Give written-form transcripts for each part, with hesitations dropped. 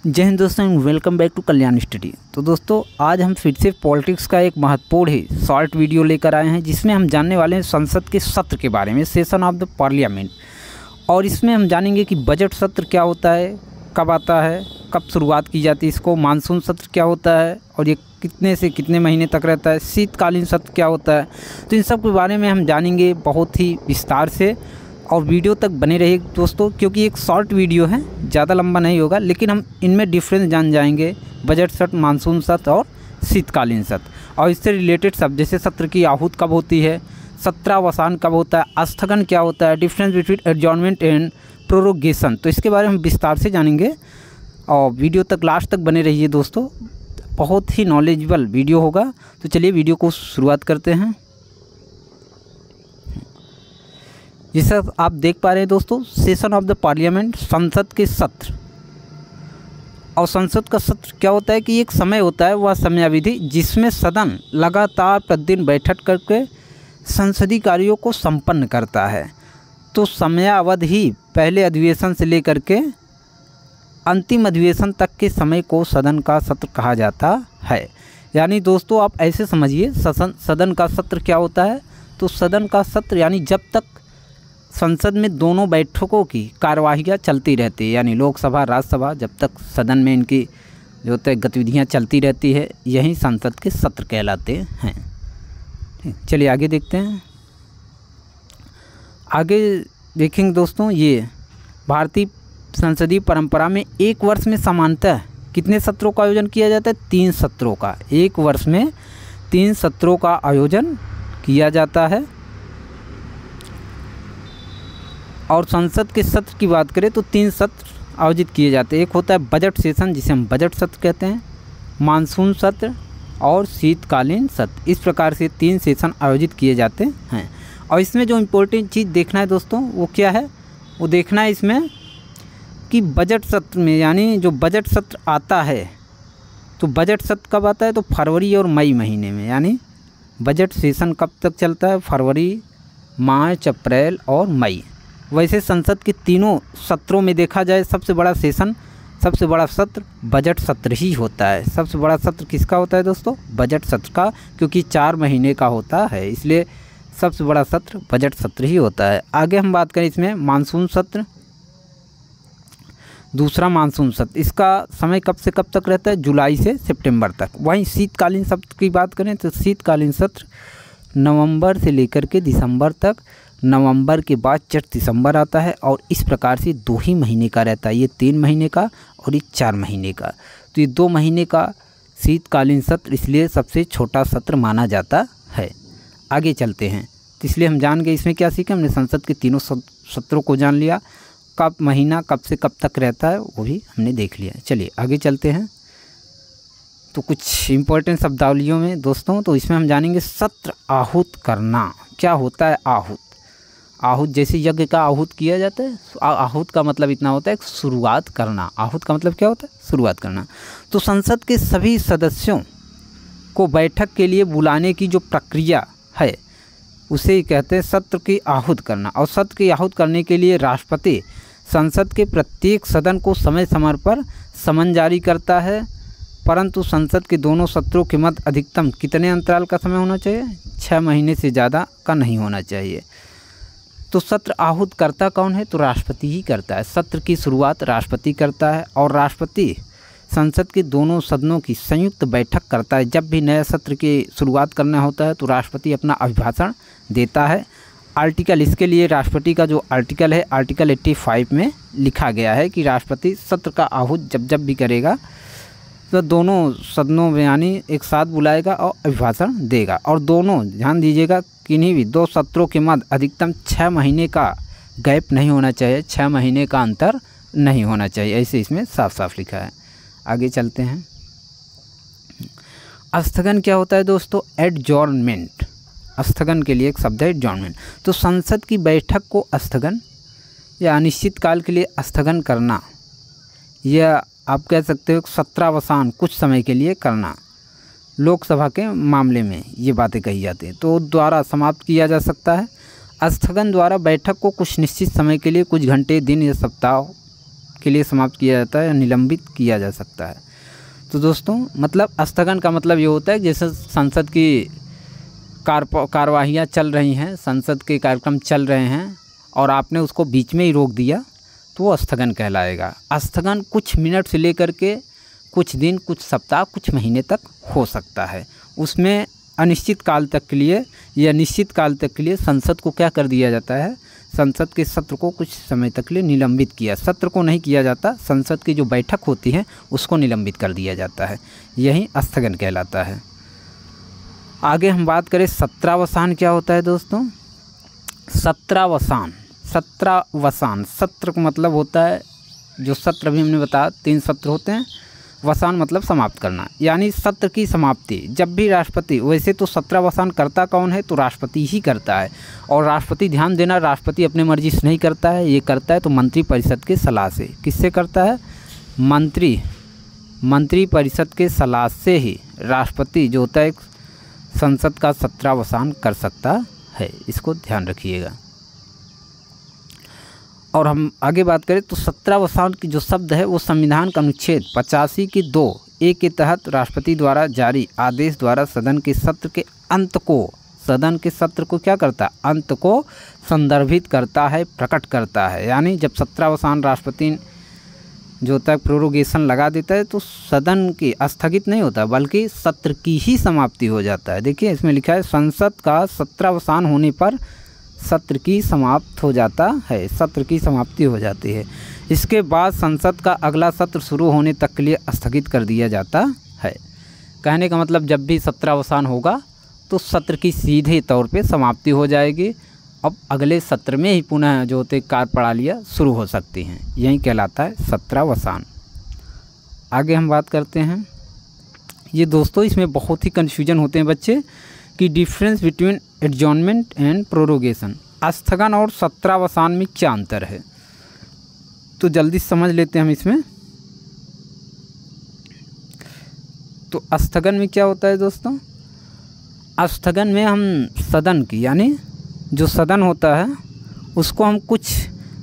जय हिंद दोस्तों, welcome back to Kalyan study. तो दोस्तों आज हम फिर से पॉलिटिक्स का एक महत्वपूर्ण ही शॉर्ट वीडियो लेकर आए हैं, जिसमें हम जानने वाले हैं संसद के सत्र के बारे में, सेशन ऑफ द पार्लियामेंट। और इसमें हम जानेंगे कि बजट सत्र क्या होता है, कब आता है, कब शुरुआत की जाती है इसको, मानसून सत्र क्या होता है और ये कितने से कितने महीने तक रहता है, शीतकालीन सत्र क्या होता है। तो इन सब के बारे में हम जानेंगे बहुत ही विस्तार से, और वीडियो तक बने रहिए दोस्तों, क्योंकि एक शॉर्ट वीडियो है, ज़्यादा लंबा नहीं होगा, लेकिन हम इनमें डिफरेंस जान जाएंगे, बजट सत्र, मानसून सत्र और शीतकालीन सत्र। और इससे रिलेटेड सब, जैसे सत्र की आहूत कब होती है, सत्रावसान कब होता है, स्थगन क्या होता है, difference between adjournment and prorogation, तो इसके बारे में हम विस्तार से जानेंगे। और वीडियो तक लास्ट तक बने रहिए दोस्तों, बहुत ही नॉलेजेबल वीडियो होगा। तो चलिए वीडियो को शुरुआत करते हैं। जैसा आप देख पा रहे हैं दोस्तों, सेशन ऑफ द पार्लियामेंट, संसद के सत्र। और संसद का सत्र क्या होता है कि एक समय होता है, वह समयावधि जिसमें सदन लगातार प्रतिदिन बैठक करके संसदीय कार्यों को संपन्न करता है। तो समयावधि पहले अधिवेशन से लेकर के अंतिम अधिवेशन तक के समय को सदन का सत्र कहा जाता है। यानी दोस्तों आप ऐसे समझिए, सदन का सत्र क्या होता है, तो सदन का सत्र यानी जब तक संसद में दोनों बैठकों की कार्यवाहियाँ चलती रहती है, यानी लोकसभा राज्यसभा, जब तक सदन में इनकी जो होता है गतिविधियाँ चलती रहती है, यही संसद के सत्र कहलाते हैं। चलिए आगे देखते हैं। आगे देखेंगे दोस्तों, ये भारतीय संसदीय परंपरा में एक वर्ष में सामान्यतः कितने सत्रों का आयोजन किया जाता है, 3 सत्रों का। एक वर्ष में 3 सत्रों का आयोजन किया जाता है। और संसद के सत्र की बात करें तो 3 सत्र आयोजित किए जाते हैं। एक होता है बजट सेशन, जिसे हम बजट सत्र कहते हैं, मानसून सत्र और शीतकालीन सत्र। इस प्रकार से 3 सेशन आयोजित किए जाते हैं। और इसमें जो इम्पोर्टेंट चीज़ देखना है दोस्तों, वो क्या है, वो देखना है इसमें कि बजट सत्र में, यानी जो बजट सत्र आता है, तो बजट सत्र कब आता है, तो फरवरी और मई महीने में। यानी बजट सेशन कब तक चलता है, फरवरी, मार्च, अप्रैल और मई। वैसे संसद के तीनों सत्रों में देखा जाए, सबसे बड़ा सेशन, सबसे बड़ा सत्र बजट सत्र ही होता है। सबसे बड़ा सत्र किसका होता है दोस्तों, बजट सत्र का, क्योंकि 4 महीने का होता है, इसलिए सबसे बड़ा सत्र बजट सत्र ही होता है। आगे हम बात करें इसमें मानसून सत्र, दूसरा मानसून सत्र, इसका समय कब से कब तक रहता है, जुलाई से सितंबर तक। वहीं शीतकालीन सत्र की बात करें तो शीतकालीन सत्र नवंबर से लेकर के दिसंबर तक, नवंबर के बाद 4 दिसंबर आता है। और इस प्रकार से 2 ही महीने का रहता है, ये 3 महीने का और ये 4 महीने का। तो ये 2 महीने का शीतकालीन सत्र इसलिए सबसे छोटा सत्र माना जाता है। आगे चलते हैं, तो इसलिए हम जान गए इसमें क्या सीखे, हमने संसद के तीनों सत्रों को जान लिया, कब महीना कब से कब तक रहता है वो भी हमने देख लिया। चलिए आगे चलते हैं। तो कुछ इम्पोर्टेंट शब्दावलियों में दोस्तों, तो इसमें हम जानेंगे सत्र आहूत करना। क्या होता है आहूत? आहूत जैसे यज्ञ का आहूत किया जाता है, आहूत का मतलब इतना होता है शुरुआत करना। आहूत का मतलब क्या होता है, शुरुआत करना। तो संसद के सभी सदस्यों को बैठक के लिए बुलाने की जो प्रक्रिया है, उसे ही कहते हैं सत्र की आहूत करना। और सत्र की आहूत करने के लिए राष्ट्रपति संसद के प्रत्येक सदन को समय समय पर समन जारी करता है, परंतु संसद के दोनों सत्रों के मध्य अधिकतम कितने अंतराल का समय होना चाहिए, 6 महीने से ज़्यादा का नहीं होना चाहिए। तो सत्र आहूत करता कौन है, तो राष्ट्रपति ही करता है। सत्र की शुरुआत राष्ट्रपति करता है, और राष्ट्रपति संसद के दोनों सदनों की संयुक्त बैठक करता है। जब भी नया सत्र की शुरुआत करना होता है तो राष्ट्रपति अपना अभिभाषण देता है। आर्टिकल, इसके लिए राष्ट्रपति का जो आर्टिकल है, आर्टिकल 85 में लिखा गया है कि राष्ट्रपति सत्र का आहूत जब भी करेगा तो दोनों सदनों में यानी एक साथ बुलाएगा और अभिभाषण देगा। और दोनों, ध्यान दीजिएगा, किन्हीं भी 2 सत्रों के मध्य अधिकतम 6 महीने का गैप नहीं होना चाहिए, 6 महीने का अंतर नहीं होना चाहिए, ऐसे इसमें साफ साफ लिखा है। आगे चलते हैं। स्थगन क्या होता है दोस्तों, एडजॉर्नमेंट। स्थगन के लिए एक शब्द है एडजॉर्नमेंट। तो संसद की बैठक को स्थगन या अनिश्चितकाल के लिए स्थगन करना, यह आप कह सकते हो सत्रावसान, कुछ समय के लिए करना। लोकसभा के मामले में ये बातें कही जाती हैं, तो द्वारा समाप्त किया जा सकता है। स्थगन द्वारा बैठक को कुछ निश्चित समय के लिए, कुछ घंटे, दिन या सप्ताह के लिए समाप्त किया जाता है या निलंबित किया जा सकता है। तो दोस्तों मतलब स्थगन का मतलब ये होता है जैसे संसद की कार्यवाहियाँ चल रही हैं, संसद के कार्यक्रम चल रहे हैं और आपने उसको बीच में ही रोक दिया तो वो स्थगन कहलाएगा। स्थगन कुछ मिनट से लेकर के कुछ दिन, कुछ सप्ताह, कुछ महीने तक हो सकता है। उसमें अनिश्चित काल तक के लिए या निश्चित काल तक के लिए संसद को क्या कर दिया जाता है, संसद के सत्र को कुछ समय तक के लिए निलंबित किया, सत्र को नहीं किया जाता, संसद की जो बैठक होती है उसको निलंबित कर दिया जाता है, यही स्थगन कहलाता है। आगे हम बात करें सत्रावसान क्या होता है दोस्तों। सत्रावसान, सत्र का मतलब होता है जो सत्र भी हमने बताया 3 सत्र होते हैं, वसान मतलब समाप्त करना, यानी सत्र की समाप्ति। जब भी राष्ट्रपति, वैसे तो सत्रावसान करता कौन है, तो राष्ट्रपति ही करता है। और राष्ट्रपति, ध्यान देना, राष्ट्रपति अपने मर्जी से नहीं करता है, ये करता है तो मंत्रिपरिषद के सलाह से। किससे करता है, मंत्रिपरिषद के सलाह से ही राष्ट्रपति जो होता है संसद का सत्रावसान कर सकता है, इसको ध्यान रखिएगा। और हम आगे बात करें तो सत्रावसान की जो शब्द है वो संविधान का अनुच्छेद 85 की 2A के तहत राष्ट्रपति द्वारा जारी आदेश द्वारा सदन के सत्र के अंत को, सदन के सत्र को क्या करता है, अंत को संदर्भित करता है, प्रकट करता है। यानी जब सत्रावसान राष्ट्रपति जो होता है प्रोरोगेशन लगा देता है तो सदन की स्थगित नहीं होता बल्कि सत्र की ही समाप्ति हो जाता है। देखिए इसमें लिखा है संसद का सत्रावसान होने पर सत्र की समाप्त हो जाता है, सत्र की समाप्ति हो जाती है। इसके बाद संसद का अगला सत्र शुरू होने तक के लिए स्थगित कर दिया जाता है। कहने का मतलब जब भी सत्रावसान होगा तो सत्र की सीधे तौर पे समाप्ति हो जाएगी। अब अगले सत्र में ही पुनः जो होते कार्यप्रणालियाँ शुरू हो सकती हैं, यही कहलाता है सत्रावसान। आगे हम बात करते हैं, ये दोस्तों इसमें बहुत ही कन्फ्यूजन होते हैं बच्चे कि difference between adjournment and prorogation, स्थगन और सत्रावसान में क्या अंतर है, तो जल्दी समझ लेते हैं हम इसमें। तो स्थगन में क्या होता है दोस्तों, स्थगन में हम सदन की, यानी जो सदन होता है उसको हम कुछ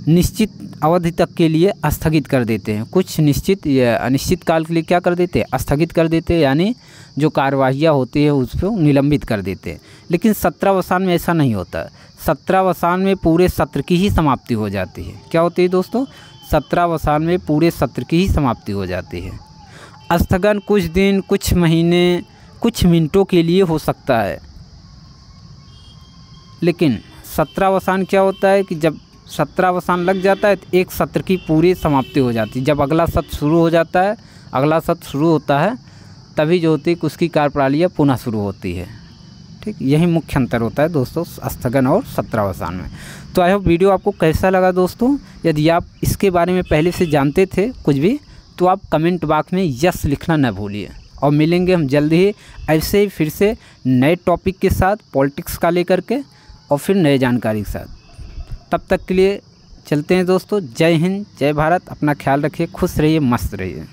निश्चित अवधि तक के लिए स्थगित कर देते हैं, कुछ निश्चित या अनिश्चित काल के लिए क्या कर देते हैं, स्थगित कर देते हैं, यानी जो कार्यवाहियाँ होती है उसको निलंबित कर देते हैं। लेकिन सत्रावसान में ऐसा नहीं होता, सत्रावसान में पूरे सत्र की ही समाप्ति हो जाती है। क्या होती है दोस्तों, सत्रावसान में पूरे सत्र की ही समाप्ति हो जाती है। स्थगन कुछ दिन, कुछ महीने, कुछ मिनटों के लिए हो सकता है, लेकिन सत्रावसान क्या होता है कि जब सत्रावसान लग जाता है तो एक सत्र की पूरी समाप्ति हो जाती है। जब अगला सत्र शुरू हो जाता है, अगला सत्र शुरू होता है तभी जो होती है उसकी कार्यप्रणालियाँ पुनः शुरू होती है। ठीक, यही मुख्य अंतर होता है दोस्तों स्थगन और सत्रावसान में। तो आई होप वीडियो आपको कैसा लगा दोस्तों। यदि आप इसके बारे में पहले से जानते थे कुछ भी तो आप कमेंट बॉक्स में यस लिखना न भूलिए। और मिलेंगे हम जल्द ही ऐसे ही फिर से नए टॉपिक के साथ, पॉलिटिक्स का लेकर के और फिर नए जानकारी के साथ। तब तक के लिए चलते हैं दोस्तों। जय हिंद, जय भारत। अपना ख्याल रखिए, खुश रहिए, मस्त रहिए।